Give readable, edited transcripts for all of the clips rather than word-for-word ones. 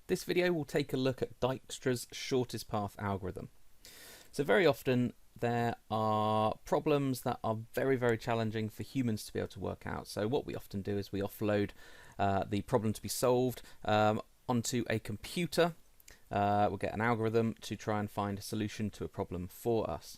This video will take a look at Dijkstra's shortest path algorithm. So very often there are problems that are very challenging for humans to be able to work out. So what we often do is we offload the problem to be solved onto a computer. We'll get an algorithm to try and find a solution to a problem for us.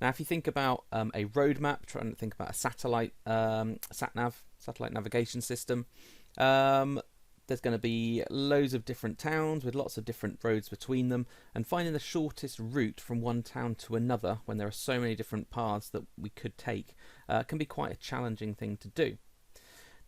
Now if you think about a road map, trying to think about a satellite satellite navigation system, there's going to be loads of different towns with lots of different roads between them, and finding the shortest route from one town to another when there are so many different paths that we could take can be quite a challenging thing to do.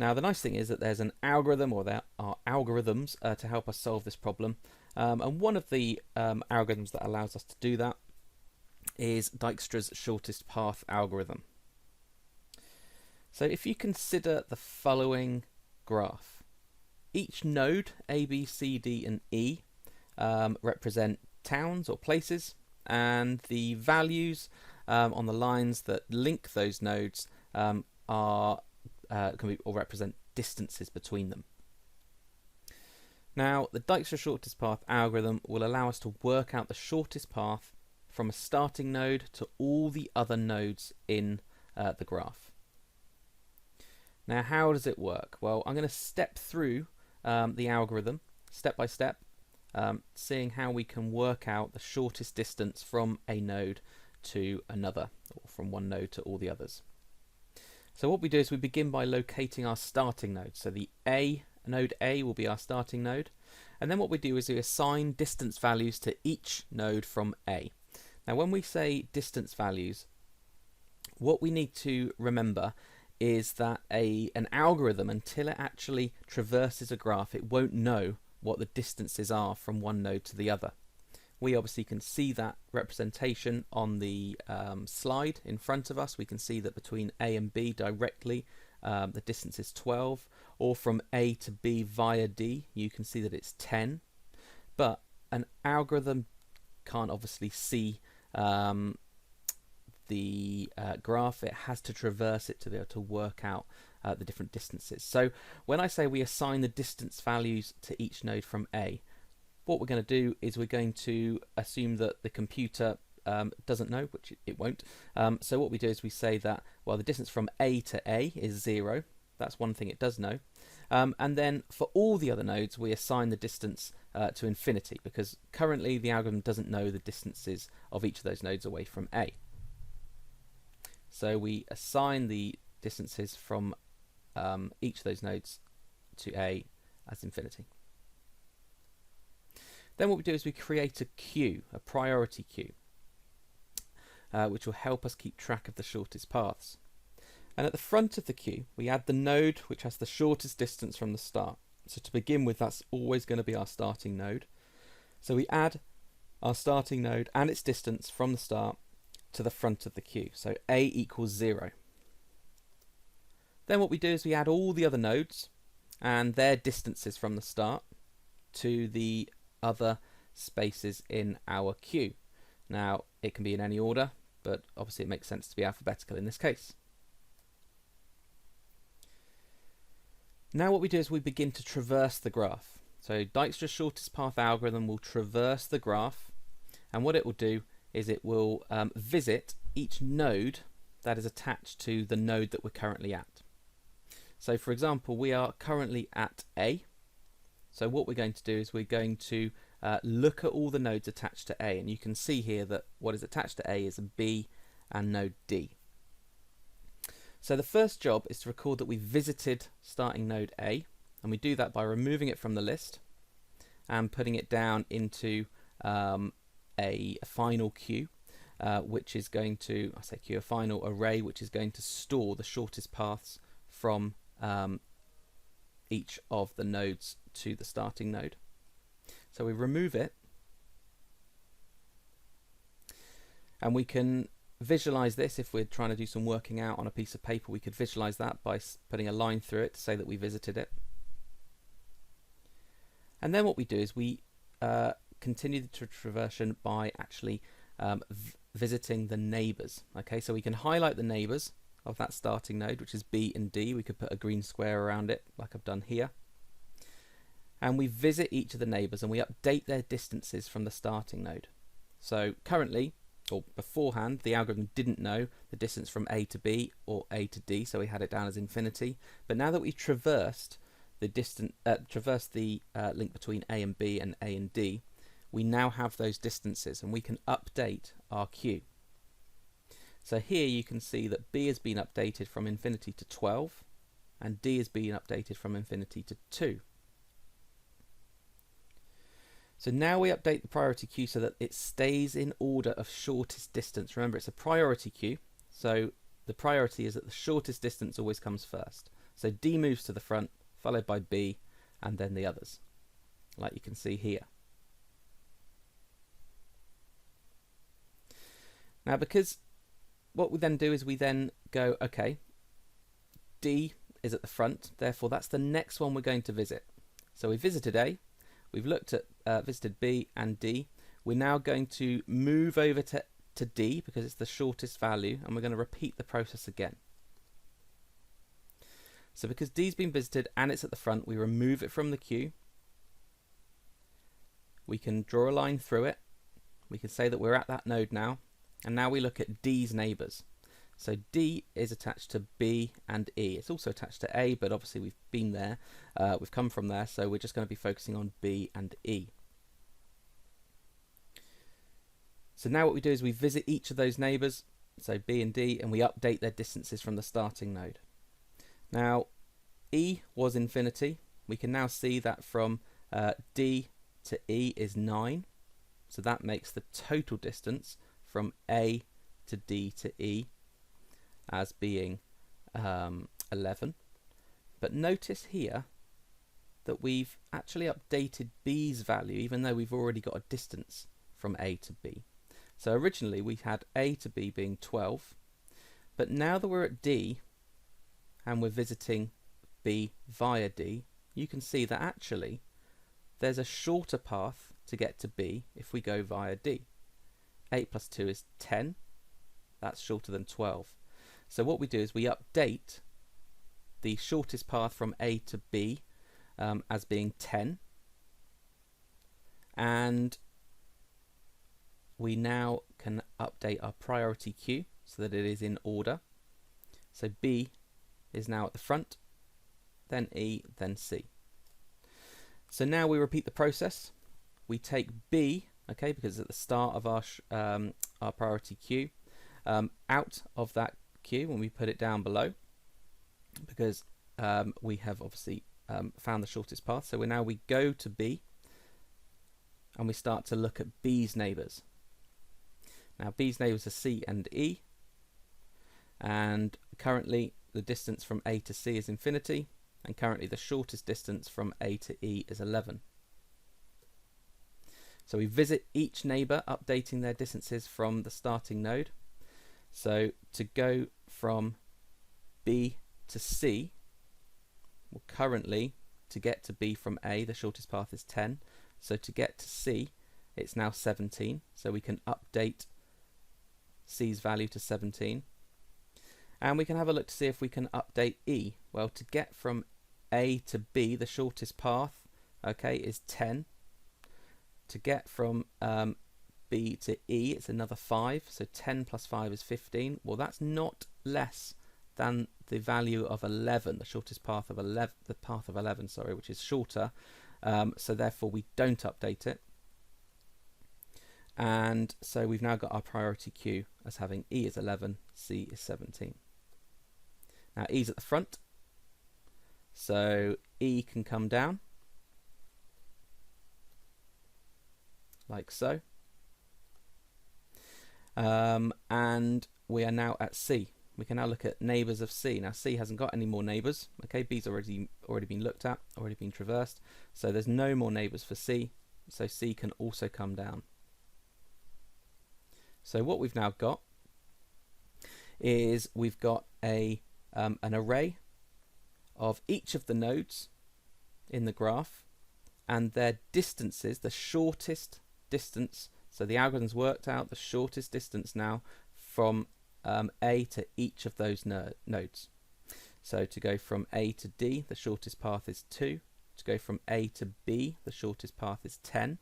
Now the nice thing is that there's an algorithm, or there are algorithms to help us solve this problem, and one of the algorithms that allows us to do that is Dijkstra's shortest path algorithm. So if you consider the following graph, each node A, B, C, D and E represent towns or places, and the values on the lines that link those nodes can be, or represent distances between them. Now the Dijkstra shortest path algorithm will allow us to work out the shortest path from a starting node to all the other nodes in the graph. Now how does it work? Well, I'm going to step through the algorithm step by step, seeing how we can work out the shortest distance from a node to another, or from one node to all the others. So what we do is we begin by locating our starting node. So the node A will be our starting node, and then what we do is we assign distance values to each node from A. Now when we say distance values, what we need to remember is that an algorithm, until it actually traverses a graph, it won't know what the distances are from one node to the other. We obviously can see that representation on the slide in front of us. We can see that between A and B directly the distance is 12, or from A to B via D you can see that it's 10, but an algorithm can't obviously see the graph. It has to traverse it to be able to work out the different distances. So when I say we assign the distance values to each node from A, what we're going to do is we're going to assume that the computer doesn't know, which it won't. So what we do is we say that, well, the distance from A to A is 0. That's one thing it does know. And then for all the other nodes we assign the distance to infinity, because currently the algorithm doesn't know the distances of each of those nodes away from A. So we assign the distances from each of those nodes to A as infinity. Then what we do is we create a queue, a priority queue, which will help us keep track of the shortest paths. And at the front of the queue we add the node which has the shortest distance from the start. So to begin with, that's always going to be our starting node. So we add our starting node and its distance from the start to the front of the queue, so A equals 0. Then what we do is we add all the other nodes and their distances from the start to the other spaces in our queue. Now it can be in any order, but obviously it makes sense to be alphabetical in this case. Now what we do is we begin to traverse the graph. So Dijkstra's shortest path algorithm will traverse the graph, and what it will do is it will visit each node that is attached to the node that we're currently at. So for example, we are currently at A. So what we're going to do is we're going to look at all the nodes attached to A, and you can see here that what is attached to A is a B and node D. So the first job is to record that we visited starting node A, and we do that by removing it from the list and putting it down into a final queue, which is going to, I say queue, a final array, which is going to store the shortest paths from each of the nodes to the starting node. So we remove it, and we can visualize this. If we're trying to do some working out on a piece of paper, we could visualize that by putting a line through it to say that we visited it. And then what we do is we continue the traversion by actually visiting the neighbors. Okay, so we can highlight the neighbors of that starting node, which is B and D. We could put a green square around it like I've done here. and we visit each of the neighbours and we update their distances from the starting node. So currently, or beforehand, the algorithm didn't know the distance from A to B or A to D, so we had it down as infinity. But now that we've traversed the link between A and B and A and D, we now have those distances and we can update our queue. So here you can see that B has been updated from infinity to 12 and D has been updated from infinity to 2. So now we update the priority queue so that it stays in order of shortest distance. Remember, it's a priority queue, so the priority is that the shortest distance always comes first. So D moves to the front, followed by B, and then the others, like you can see here. Now, because what we then do is we then go, okay, D is at the front, therefore that's the next one we're going to visit. So we visited A, we've looked at visited B and D. We're now going to move over to D because it's the shortest value, and we're going to repeat the process again. So because D's been visited and it's at the front, we remove it from the queue. We can draw a line through it. We can say that we're at that node now, and now we look at D's neighbours. So D is attached to B and E. It's also attached to A, but obviously we've been there, we've come from there, so we're just going to be focusing on B and E. So now what we do is we visit each of those neighbours, so B and D, and we update their distances from the starting node. Now, E was infinity. We can now see that from D to E is 9, so that makes the total distance from A to D to E as being 11. But notice here that we've actually updated B's value, even though we've already got a distance from A to B. So originally we had A to B being 12, but now that we're at D and we're visiting B via D, you can see that actually there's a shorter path to get to B if we go via D. 8 plus 2 is 10. That's shorter than 12. So what we do is we update the shortest path from A to B as being 10, and we now can update our priority queue so that it is in order. So B is now at the front, then E, then C. So now we repeat the process. We take B, okay, because it's at the start of our priority queue, out of that queue when we put it down below, because we have obviously found the shortest path. So now we go to B and we start to look at B's neighbours. Now B's neighbours are C and E, and currently the distance from A to C is infinity, and currently the shortest distance from A to E is 11. So we visit each neighbour, updating their distances from the starting node. So to go from B to C, well, currently to get to B from A, the shortest path is 10. So to get to C, it's now 17. So we can update C's value to 17. And we can have a look to see if we can update E. Well, to get from A to B, the shortest path, okay, is 10. To get from B to E, it's another 5. So 10 plus 5 is 15. Well, that's not less than the value of 11, the shortest path of 11, the path of 11, sorry, which is shorter. So therefore we don't update it. And so we've now got our priority queue as having E is 11, C is 17. Now E's at the front, so E can come down, like so. And we are now at C. We can now look at neighbours of C. Now C hasn't got any more neighbours. Okay, B's already been looked at, already been traversed. So there's no more neighbours for C. So C can also come down. So what we've now got is we've got an array of each of the nodes in the graph and their distances, the shortest distance. So the algorithm's worked out the shortest distance now from A to each of those nodes. So to go from A to D, the shortest path is 2. To go from A to B, the shortest path is 10,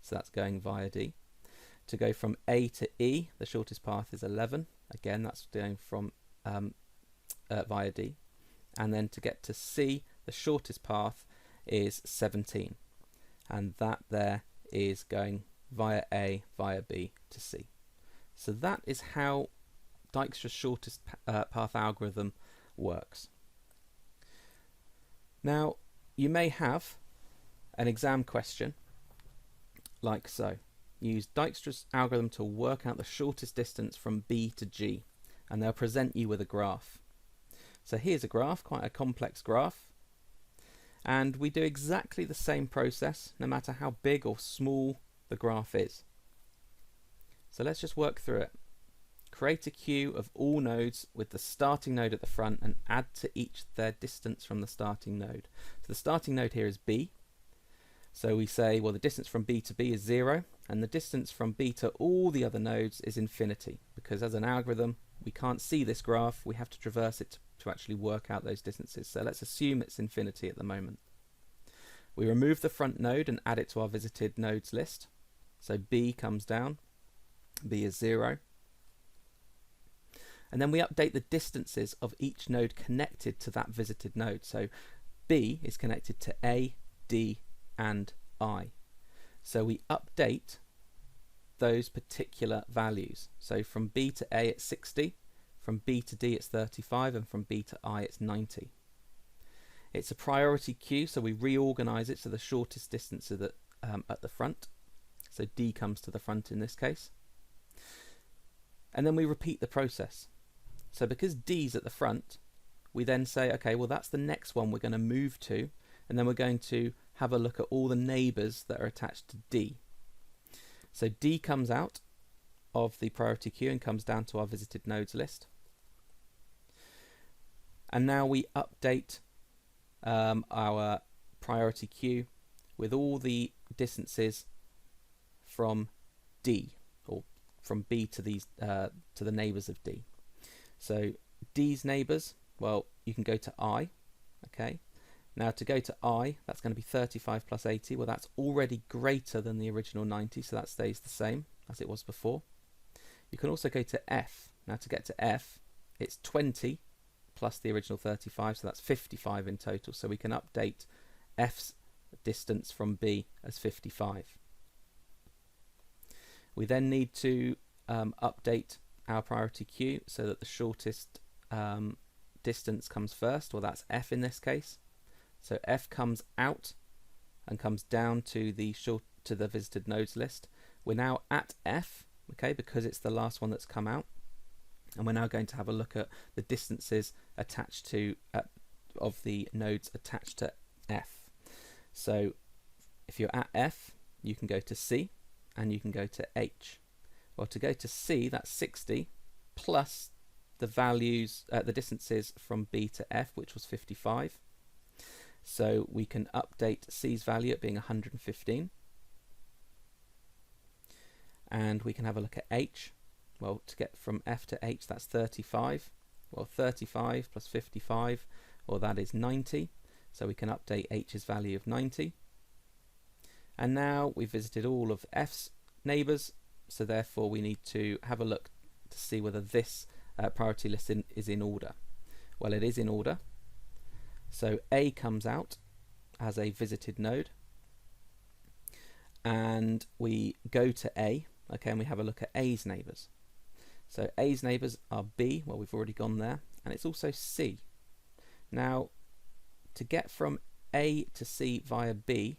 so that's going via D. To go from A to E, the shortest path is 11, again that's going from via D. And then to get to C, the shortest path is 17, and that there is going via A, via B to C. So that is how Dijkstra's shortest path algorithm works. Now, you may have an exam question like so. Use Dijkstra's algorithm to work out the shortest distance from B to G, and they'll present you with a graph. So here's a graph, quite a complex graph, and we do exactly the same process no matter how big or small the graph is. So let's just work through it. Create a queue of all nodes with the starting node at the front and add to each their distance from the starting node. So the starting node here is B. So we say, well, the distance from B to B is 0, and the distance from B to all the other nodes is infinity, because as an algorithm, we can't see this graph, we have to traverse it to actually work out those distances. So let's assume it's infinity at the moment. We remove the front node and add it to our visited nodes list. So B comes down, B is 0. And then we update the distances of each node connected to that visited node. So B is connected to A, D, and I. So we update those particular values. So from B to A it's 60, from B to D it's 35, and from B to I it's 90. It's a priority queue, so we reorganize it to the shortest distance at the front. So D comes to the front in this case. And then we repeat the process. So because D's at the front, we then say, okay, well that's the next one we're going to move to, and then we're going to have a look at all the neighbours that are attached to D. So D comes out of the priority queue and comes down to our visited nodes list. And now we update our priority queue with all the distances from D, or from B to these to the neighbours of D. So D's neighbours, well, you can go to I, okay. Now to go to I, that's going to be 35 plus 80. Well, that's already greater than the original 90, so that stays the same as it was before. You can also go to F. Now to get to F, it's 20 plus the original 35, so that's 55 in total. So we can update F's distance from B as 55. We then need to update our priority queue so that the shortest distance comes first. Well, that's F in this case. So F comes out and comes down to the visited nodes list. We're now at F, okay, because it's the last one that's come out, and we're now going to have a look at the distances attached to of the nodes attached to F. So if you're at F, you can go to C and you can go to H. Well, to go to C, that's 60 plus the values, the distances from B to F, which was 55. So we can update C's value at being 115. And we can have a look at H. Well, to get from F to H, that's 35. Well, 35 plus 55, well, that is 90. So we can update H's value of 90. And now we've visited all of F's neighbours, so therefore we need to have a look to see whether this priority list is in order. Well, it is in order. So A comes out as a visited node, and we go to A, okay, and we have a look at A's neighbours. So A's neighbours are B, well, we've already gone there, and it's also C. Now, to get from A to C via B,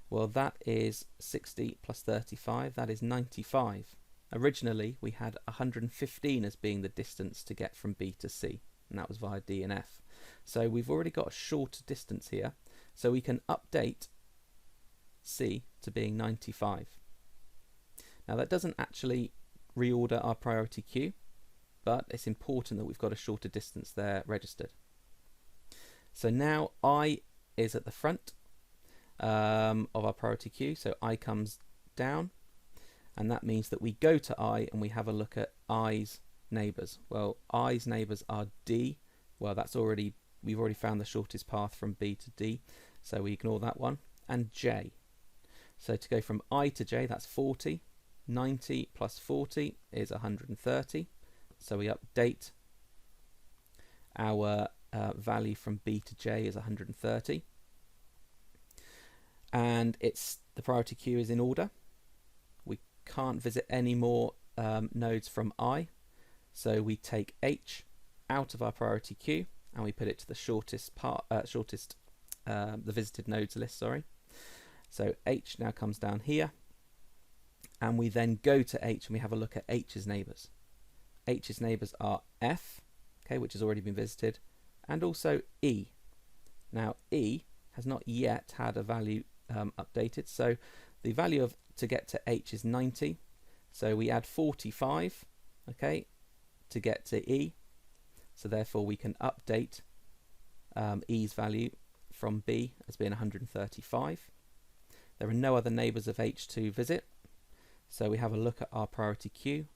well, that is 60 plus 35, that is 95. Originally, we had 115 as being the distance to get from B to C, and that was via D and F. So we've already got a shorter distance here, so we can update C to being 95. Now that doesn't actually reorder our priority queue, but it's important that we've got a shorter distance there registered. So now I is at the front of our priority queue, so I comes down, and that means that we go to I and we have a look at I's neighbours. Well, I's neighbours are D. Well, we've already found the shortest path from B to D. so we ignore that one, and j. So to go from I to j, that's 40. 90 plus 40 is 130. So we update our value from b to j is 130. And the priority queue is in order. We can't visit any more nodes from I. So we take h out of our priority queue and we put it to the the visited nodes list, sorry. So h now comes down here, and we then go to h and we have a look at h's neighbours. H's neighbours are f, okay, which has already been visited, and also e. Now e has not yet had a value updated, so the value to get to h is 90. So we add 45, okay, to get to e. So therefore we can update e's value from b as being 135. There are no other neighbours of h to visit, so we have a look at our priority queue.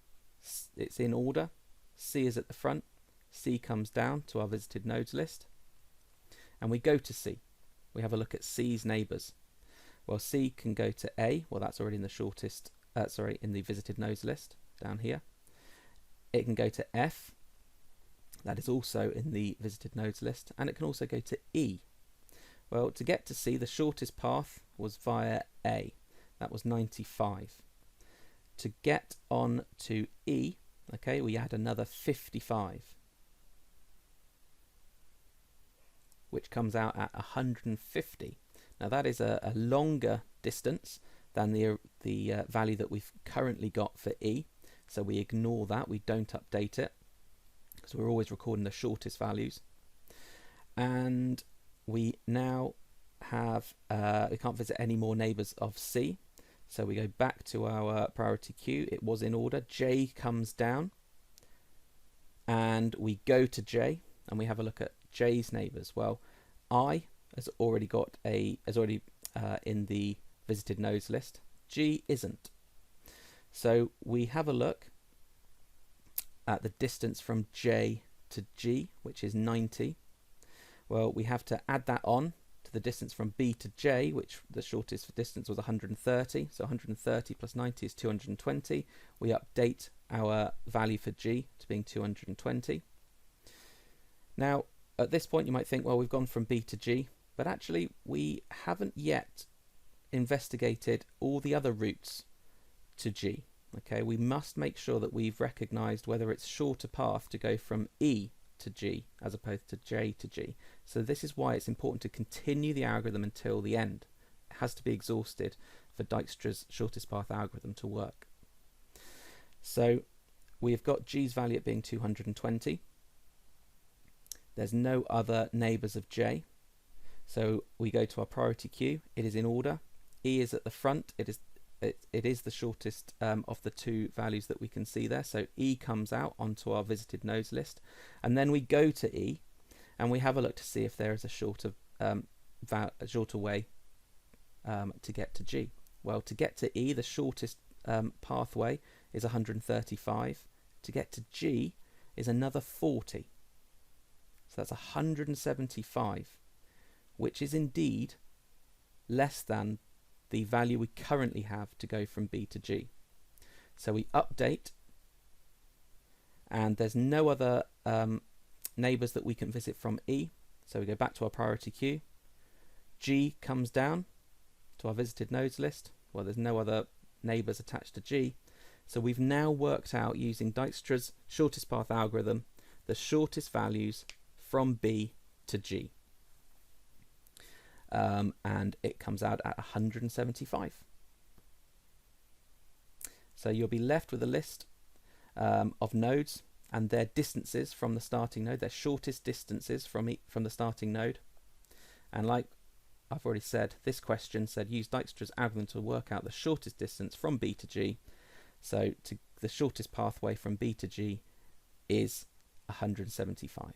It's in order. C is at the front, C comes down to our visited nodes list, and we go to C. We have a look at C's neighbours. Well, C can go to A, well that's already in the shortest, in the visited nodes list down here. It can go to F, that is also in the visited nodes list, and it can also go to E. Well, to get to C, the shortest path was via A, that was 95. To get on to E, okay, we add another 55, which comes out at 150. Now that is a longer distance than the value that we've currently got for E, so we ignore that, we don't update it, because we're always recording the shortest values. And we now have, we can't visit any more neighbours of C, so we go back to our priority queue. It was in order. J comes down, and we go to J, and we have a look at J's neighbours. Well, I has already got in the visited nodes list. G isn't. So we have a look at the distance from J to G, which is 90. Well, we have to add that on to the distance from B to J, which the shortest distance was 130. So 130 plus 90 is 220. We update our value for G to being 220. Now, at this point, you might think, well, we've gone from B to G, but actually we haven't yet investigated all the other routes to G. Okay, we must make sure that we've recognized whether it's shorter path to go from E to G as opposed to J to G. So this is why it's important to continue the algorithm until the end. It has to be exhausted for Dijkstra's shortest path algorithm to work. So we've got G's value at being 220. There's no other neighbours of J. So we go to our priority queue. It is in order. E is at the front. It is the shortest of the two values that we can see there. So E comes out onto our visited nodes list. And then we go to E and we have a look to see if there is a shorter way to get to G. Well, to get to E, the shortest pathway is 135. To get to G is another 40. So that's 175, which is indeed less than the value we currently have to go from B to G. So we update, and there's no other neighbours that we can visit from E. So we go back to our priority queue. G comes down to our visited nodes list. Well, there's no other neighbours attached to G. So we've now worked out, using Dijkstra's shortest path algorithm, the shortest values from B to G. And it comes out at 175. So you'll be left with a list of nodes and their distances from the starting node, their shortest distances from the starting node. And like I've already said, this question said use Dijkstra's algorithm to work out the shortest distance from B to G. So the shortest pathway from B to G is 175.